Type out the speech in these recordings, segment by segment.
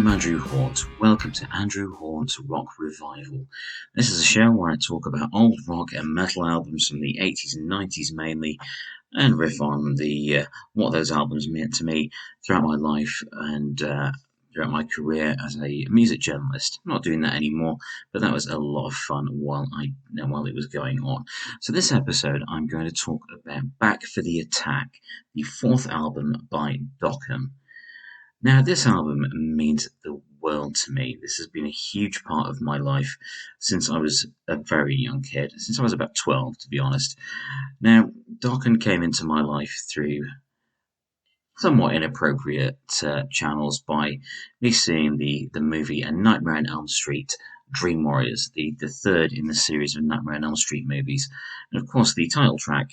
I'm Andrew Hawnt. Welcome to Andrew Hawnt's Rock Revival. This is a show where I talk about old rock and metal albums from the 80s and 90s mainly, and riff on the what those albums meant to me throughout my life and throughout my career as a music journalist. I'm not doing that anymore, but that was a lot of fun while it was going on. So this episode, I'm going to talk about Back for the Attack, the fourth album by Dokken. Now, this album means the world to me. This has been a huge part of my life since I was a very young kid, since I was about 12, to be honest. Now, Dokken came into my life through somewhat inappropriate channels by me seeing the movie A Nightmare on Elm Street, Dream Warriors, the third in the series of Nightmare on Elm Street movies. And of course, the title track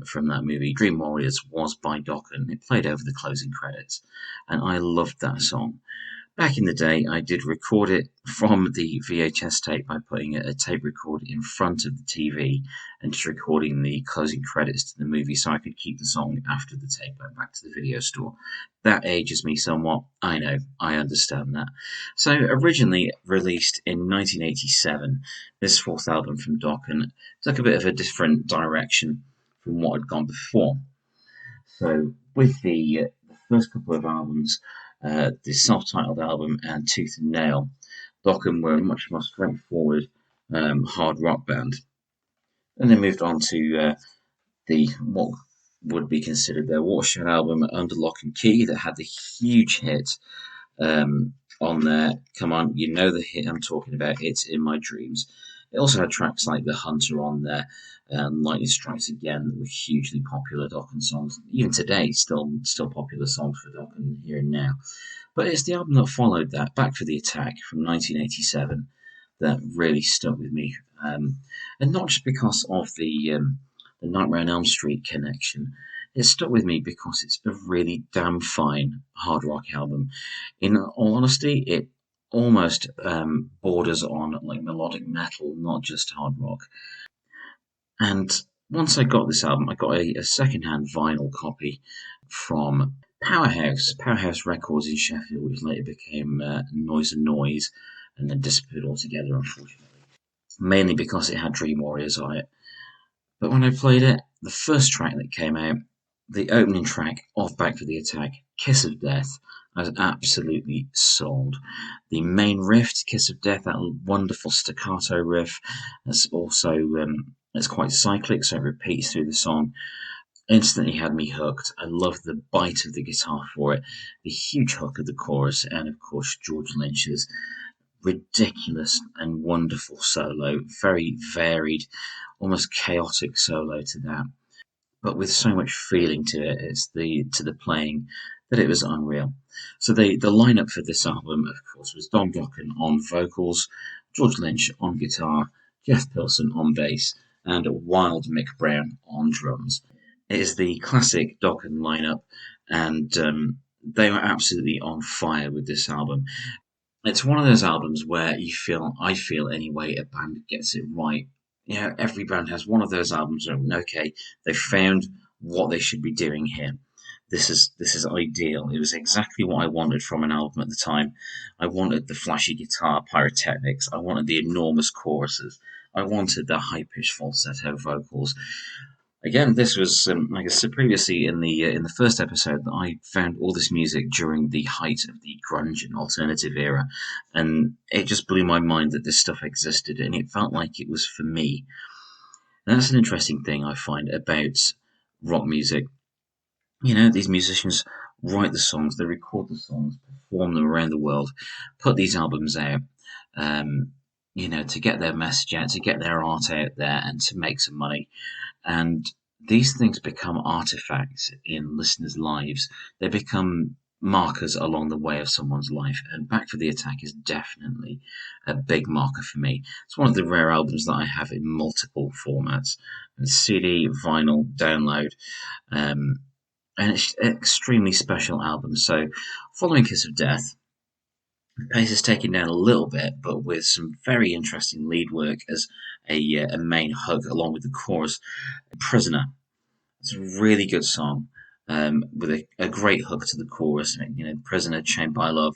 from that movie, Dream Warriors, was by Dokken. It played over the closing credits, and I loved that song. Back in the day, I did record it from the VHS tape by putting a tape recorder in front of the TV and just recording the closing credits to the movie so I could keep the song after the tape went back to the video store. That ages me somewhat. I know, I understand that. So, originally released in 1987, this fourth album from Dokken took a bit of a different direction from what had gone before. So, with the first couple of albums, the self-titled album and Tooth and Nail, Dokken were a much more straightforward hard rock band. And they moved on to the what would be considered their watershed album, Under Lock and Key, that had the huge hit on there. Come on, you know the hit I'm talking about. It's In My Dreams. It also had tracks like The Hunter on there, and Lightning Strikes Again, that were hugely popular Dokken songs. Even today, still popular songs for Dokken here and now. But it's the album that followed that, Back for the Attack from 1987, that really stuck with me. And not just because of the Nightmare on Elm Street connection. It stuck with me because it's a really damn fine hard rock album. In all honesty, it almost borders on like melodic metal, not just hard rock. And once I got this album, I got a second-hand vinyl copy from Powerhouse Records in Sheffield, which later became Noise and Noise, and then disappeared altogether, unfortunately. Mainly because it had Dream Warriors on it. But when I played it, the first track that came out, the opening track of Back for the Attack, Kiss of Death, I was absolutely sold. The main riff, Kiss of Death, that wonderful staccato riff, that's also it's quite cyclic, so it repeats through the song. Instantly had me hooked. I love the bite of the guitar for it, the huge hook of the chorus, and of course George Lynch's ridiculous and wonderful solo, very varied, almost chaotic solo to that, but with so much feeling to it. It's to the playing that it was unreal. So the lineup for this album, of course, was Don Dokken on vocals, George Lynch on guitar, Jeff Pilson on bass, and Wild Mick Brown on drums. It is the classic Dokken lineup, and they were absolutely on fire with this album. It's one of those albums where I feel anyway, a band gets it right. Yeah, every band has one of those albums where, okay, they found what they should be doing here. This is ideal. It was exactly what I wanted from an album at the time. I wanted the flashy guitar pyrotechnics. I wanted the enormous choruses. I wanted the high-pitched falsetto vocals. Again, this was, like I said previously in the first episode, that I found all this music during the height of the grunge and alternative era, and it just blew my mind that this stuff existed, and it felt like it was for me. And that's an interesting thing I find about rock music. You know, these musicians write the songs, they record the songs, perform them around the world, put these albums out, to get their message out, to get their art out there, and to make some money. And these things become artifacts in listeners' lives. They become markers along the way of someone's life. And Back for the Attack is definitely a big marker for me. It's one of the rare albums that I have in multiple formats. CD, vinyl, download. And it's an extremely special album. So following Kiss of Death, the pace is taken down a little bit, but with some very interesting lead work as a main hook along with the chorus. Prisoner. It's a really good song. with a great hook to the chorus. Prisoner, chained by love.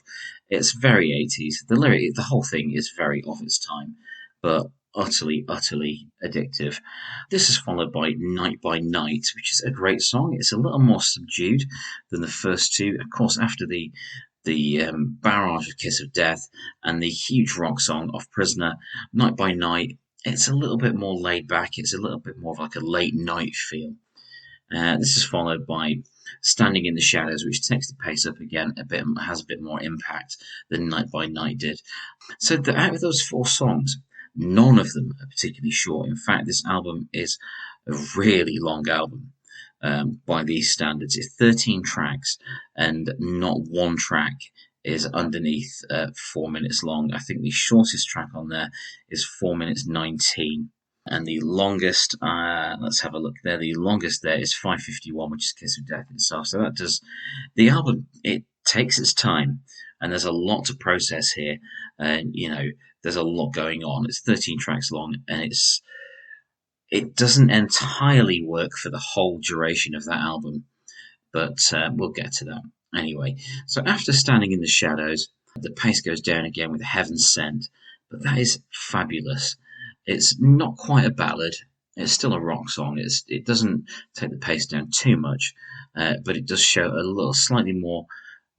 It's very 80s. The whole thing is very of its time, but utterly, utterly addictive. This is followed by Night by Night, which is a great song. It's a little more subdued than the first two. Of course, after the barrage of Kiss of Death and the huge rock song of Prisoner, Night by Night, it's a little bit more laid back. It's a little bit more of like a late night feel. This is followed by Standing in the Shadows, which takes the pace up again a bit, has a bit more impact than Night by Night did. So out of those four songs, none of them are particularly short. In fact, this album is a really long album by these standards. It's 13 tracks, and not one track is underneath 4 minutes long. I think the shortest track on there is 4 minutes 19. And the longest, let's have a look there. The longest there is 5:51, which is Kiss of Death itself. So that does the album. It takes its time, and there's a lot to process here. And there's a lot going on. It's 13 tracks long, and it doesn't entirely work for the whole duration of that album. But we'll get to that anyway. So after Standing in the Shadows, the pace goes down again with Heaven Sent, but that is fabulous. It's not quite a ballad. It's still a rock song. It doesn't take the pace down too much, but it does show a little slightly more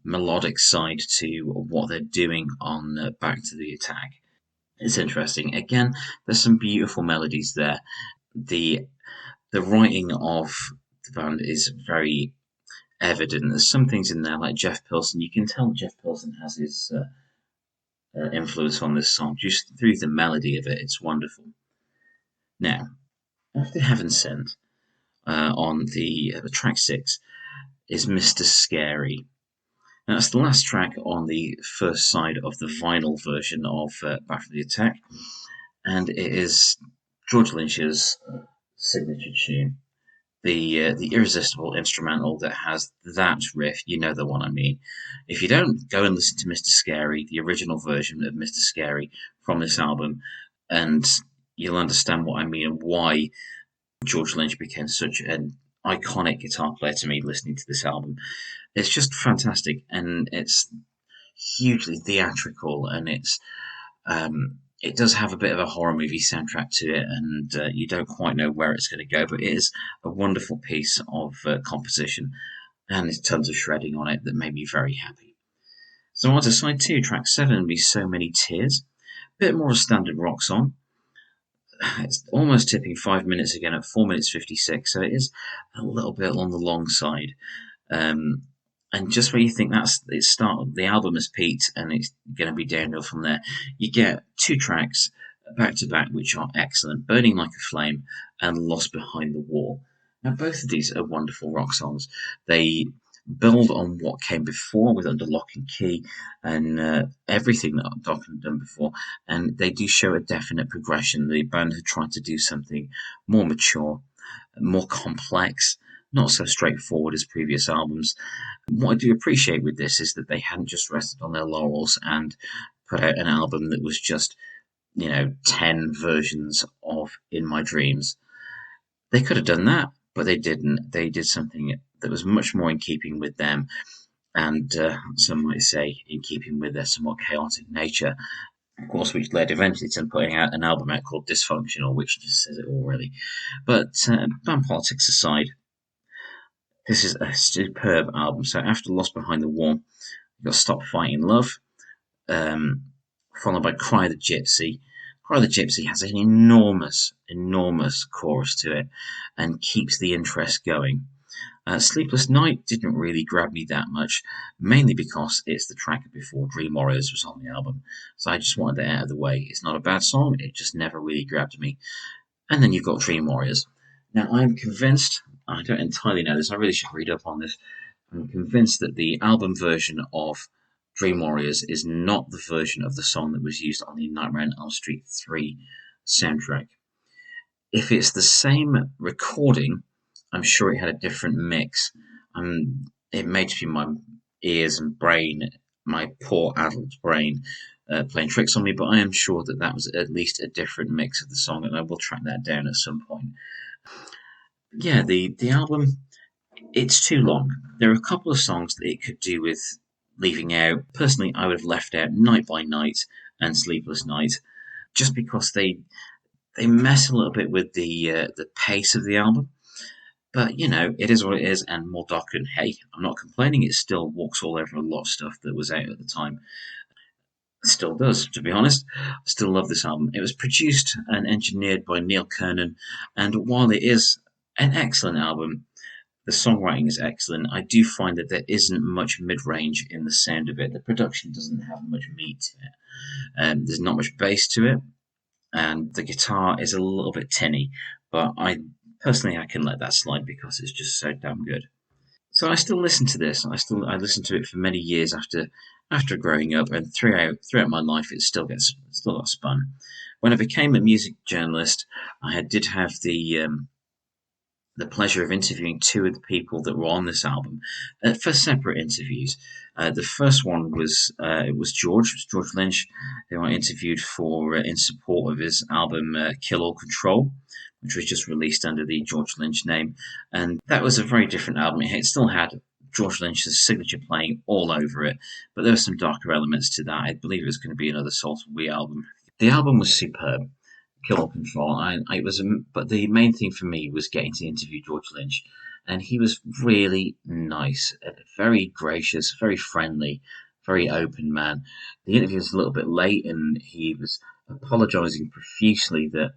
melodic side to what they're doing on Back to the Attack. It's interesting. Again, there's some beautiful melodies there. The writing of the band is very evident. There's some things in there like Jeff Pilson. You can tell Jeff Pilson has his influence on this song just through the melody of it. It's wonderful. Now, after Heaven Sent, on the track 6 is Mr. Scary. Now, that's the last track on the first side of the vinyl version of Back for the Attack, and it is George Lynch's signature tune. The irresistible instrumental that has that riff, you know the one I mean. If you don't, go and listen to Mr. Scary, the original version of Mr. Scary from this album, and you'll understand what I mean and why George Lynch became such an iconic guitar player to me listening to this album. It's just fantastic, and it's hugely theatrical, and it does have a bit of a horror movie soundtrack to it, and you don't quite know where it's going to go, but it is a wonderful piece of composition, and there's tons of shredding on it that made me very happy. So on to side 2, track 7, be So Many Tears. A bit more a standard rock song. It's almost tipping 5 minutes again at 4 minutes 56, so it is a little bit on the long side. And just where you think the album has peaked and it's going to be downhill from there, you get 2 tracks back to back which are excellent: Burning Like a Flame and Lost Behind the Wall. Now, both of these are wonderful rock songs. They build on what came before with Under Lock and Key and everything that Dokken had done before, and they do show a definite progression. The band had tried to do something more mature, more complex, not so straightforward as previous albums. What I do appreciate with this is that they hadn't just rested on their laurels and put out an album that was just 10 versions of In My Dreams. They could have done that, but they didn't. They did something that was much more in keeping with them, and some might say in keeping with their somewhat chaotic nature. Of course, which led eventually to putting out an album out called Dysfunctional, which just says it all, really. But band politics aside, this is a superb album. So after Lost Behind the Wall, you've got Stop Fighting Love, followed by Cry the Gypsy. Cry the Gypsy has an enormous, enormous chorus to it and keeps the interest going. Sleepless Night didn't really grab me that much, mainly because it's the track before Dream Warriors was on the album. So I just wanted that out of the way. It's not a bad song, it just never really grabbed me. And then you've got Dream Warriors. Now, I'm convinced, I don't entirely know this, I really should read up on this. I'm convinced that the album version of Dream Warriors is not the version of the song that was used on the Nightmare on Elm Street 3 soundtrack. If it's the same recording, I'm sure it had a different mix. It may just be my ears and brain, my poor adult brain, playing tricks on me, but I am sure that was at least a different mix of the song, and I will track that down at some point. Yeah, the album, It's too long. There are a couple of songs that it could do with leaving out. Personally, I would have left out Night by Night and Sleepless Night, just because they mess a little bit with the pace of the album. But it is what it is, and more Dokken. Hey, I'm not complaining. It still walks all over a lot of stuff that was out at the time. It still does, to be honest. I still love this album. It was produced and engineered by Neil Kernon, and while it is an excellent album, the songwriting is excellent. I do find that there isn't much mid-range in the sound of it. The production doesn't have much meat to it. There's not much bass to it, and the guitar is a little bit tinny. But I can let that slide because it's just so damn good. So I still listen to this. I listen to it for many years after growing up, and throughout my life, it still got spun. When I became a music journalist, did have the pleasure of interviewing two of the people that were on this album for separate interviews. The first one was George Lynch, who I interviewed for in support of his album Kill All Control, which was just released under the George Lynch name, and that was a very different album. It still had George Lynch's signature playing all over it, but there were some darker elements to that. I believe it was going to be another Salt and We album. The album was superb. Kill Control. But the main thing for me was getting to interview George Lynch, and he was really nice, very gracious, very friendly, very open man. The interview was a little bit late, and he was apologising profusely that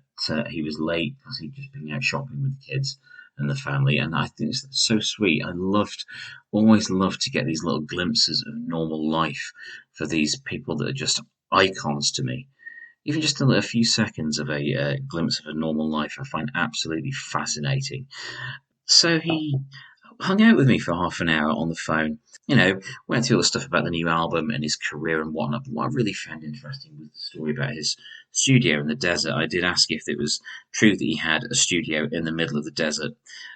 he was late because he'd just been out shopping with the kids and the family, and I think it's so sweet. Always loved to get these little glimpses of normal life for these people that are just icons to me. Even just a few seconds of a glimpse of a normal life, I find absolutely fascinating. So he hung out with me for half an hour on the phone. Went through all the stuff about the new album and his career and whatnot. But what I really found interesting was the story about his studio in the desert. I did ask if it was true that he had a studio in the middle of the desert,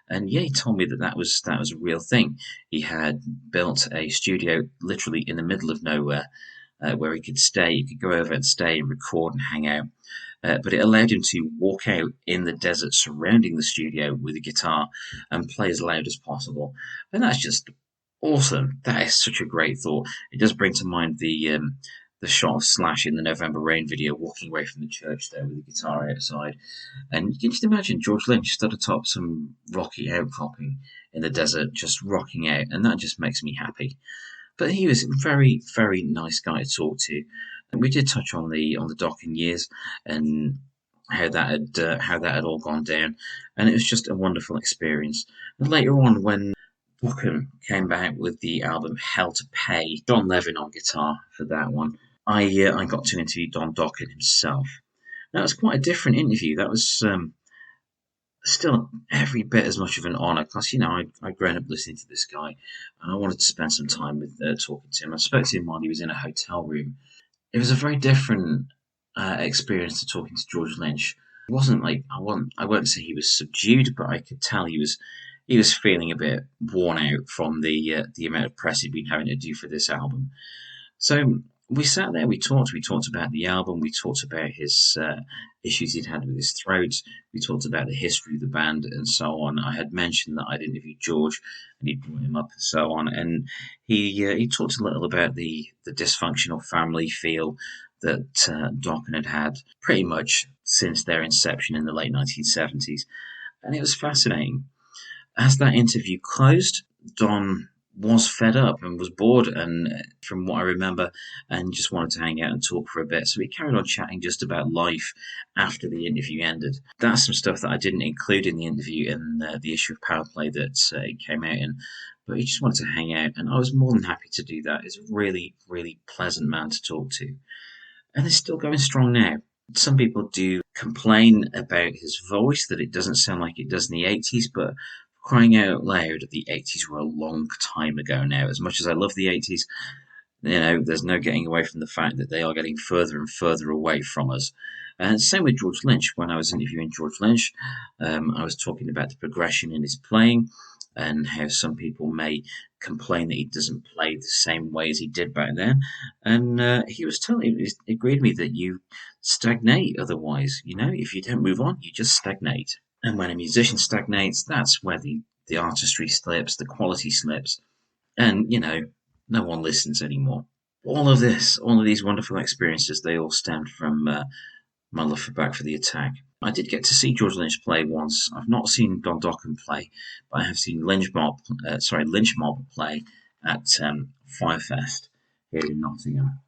and yeah, he told me that was a real thing. He had built a studio literally in the middle of nowhere, where he could stay. He could go over and stay and record and hang out. But it allowed him to walk out in the desert surrounding the studio with a guitar and play as loud as possible. And that's just awesome. That is such a great thought. It does bring to mind the shot of Slash in the November Rain video walking away from the church there with the guitar outside. And you can just imagine George Lynch stood atop some rocky outcropping in the desert, just rocking out, and that just makes me happy. But he was a very, very nice guy to talk to. And we did touch on the Dokken years and how that had all gone down, and it was just a wonderful experience. And later on, when Dokken came back with the album Hell to Pay, John Levin on guitar for that one, I got to interview Don Dokken himself. Now, it was quite a different interview. That was still every bit as much of an honour because I'd grown up listening to this guy, and I wanted to spend some time with talking to him. I spoke to him while he was in a hotel room. It was a very different experience to talking to George Lynch. It wasn't like I won't say he was subdued, but I could tell he was feeling a bit worn out from the amount of press he'd been having to do for this album. So we sat there, we talked about the album, we talked about his issues he'd had with his throat, we talked about the history of the band and so on. I had mentioned that I'd interviewed George and he'd brought him up and so on, and he talked a little about the dysfunctional family feel that Dokken had pretty much since their inception in the late 1970s, and it was fascinating. As that interview closed, Don was fed up and was bored, and from what I remember, and just wanted to hang out and talk for a bit. So we carried on chatting just about life after the interview ended. That's some stuff that I didn't include in the interview in the issue of POWERPLAY that it came out in. But he just wanted to hang out, and I was more than happy to do that. He's a really, really pleasant man to talk to. And it's still going strong now. Some people do complain about his voice, that it doesn't sound like it does in the 80s, but crying out loud, the 80s were a long time ago now. As much as I love the 80s, there's no getting away from the fact that they are getting further and further away from us. And same with George Lynch. When I was interviewing George Lynch, I was talking about the progression in his playing and how some people may complain that he doesn't play the same way as he did back then. And he agreed with me that you stagnate otherwise. If you don't move on, you just stagnate. And when a musician stagnates, that's where the the artistry slips, the quality slips, and no one listens anymore. All of these wonderful experiences, they all stemmed from my love for Back for the Attack. I did get to see George Lynch play once. I've not seen Dokken play, but I have seen Lynch Mob play at Firefest here in Nottingham.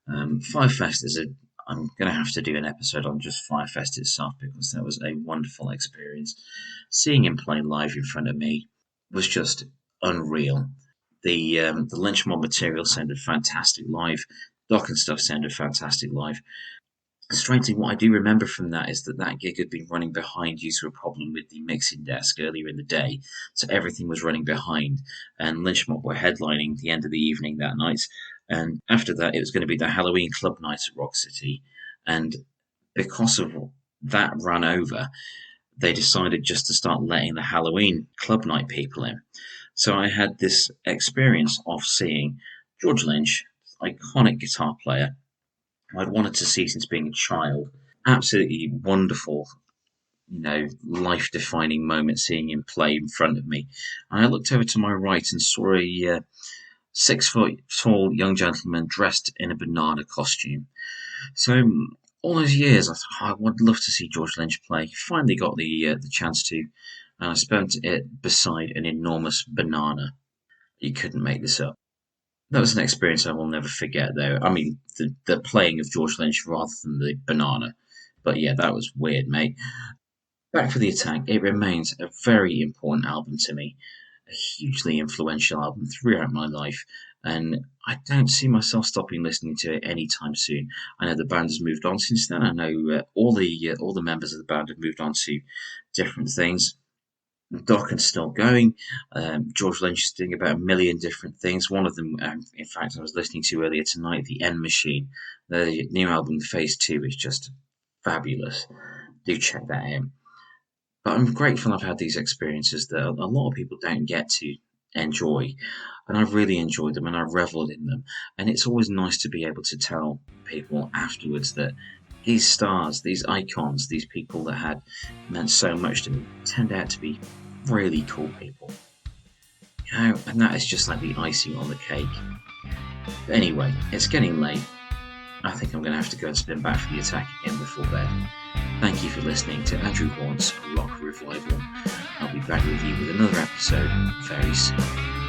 Firefest I'm going to have to do an episode on just Firefest itself because that was a wonderful experience. Seeing him play live in front of me was just unreal. The Lynch Mob material sounded fantastic live. Dokken stuff sounded fantastic live. Strangely, what I do remember from that is that gig had been running behind due to a problem with the mixing desk earlier in the day, so everything was running behind, and Lynch Mob were headlining the end of the evening that night, and after that it was going to be the Halloween club night at Rock City, and because of that ran over, they decided just to start letting the Halloween club night people in. So I had this experience of seeing George Lynch, iconic guitar player, I'd wanted to see since being a child. Absolutely wonderful, life-defining moment seeing him play in front of me. And I looked over to my right and saw a 6 foot tall young gentleman dressed in a banana costume. So all those years, I thought, I would love to see George Lynch play. Finally got the chance to, and I spent it beside an enormous banana. You couldn't make this up. That was an experience I will never forget, though. I mean, the playing of George Lynch rather than the banana. But yeah, that was weird, mate. Back for the Attack, it remains a very important album to me. A hugely influential album throughout my life. And I don't see myself stopping listening to it anytime soon. I know the band has moved on since then. I know all the members of the band have moved on to different things. Dokken's still going. George Lynch is doing about a million different things. One of them, in fact, I was listening to earlier tonight, The End Machine. The new album, Phase 2, is just fabulous. Do check that out. But I'm grateful I've had these experiences that a lot of people don't get to enjoy. And I've really enjoyed them and I've revelled in them. And it's always nice to be able to tell people afterwards that these stars, these icons, these people that had meant so much to me turned out to be really cool people. And that is just like the icing on the cake. But anyway, it's getting late. I think I'm going to have to go and spin Back for the Attack again before bed. Thank you for listening to Andrew Hawnt's Rock Revival. I'll be back with you with another episode very soon.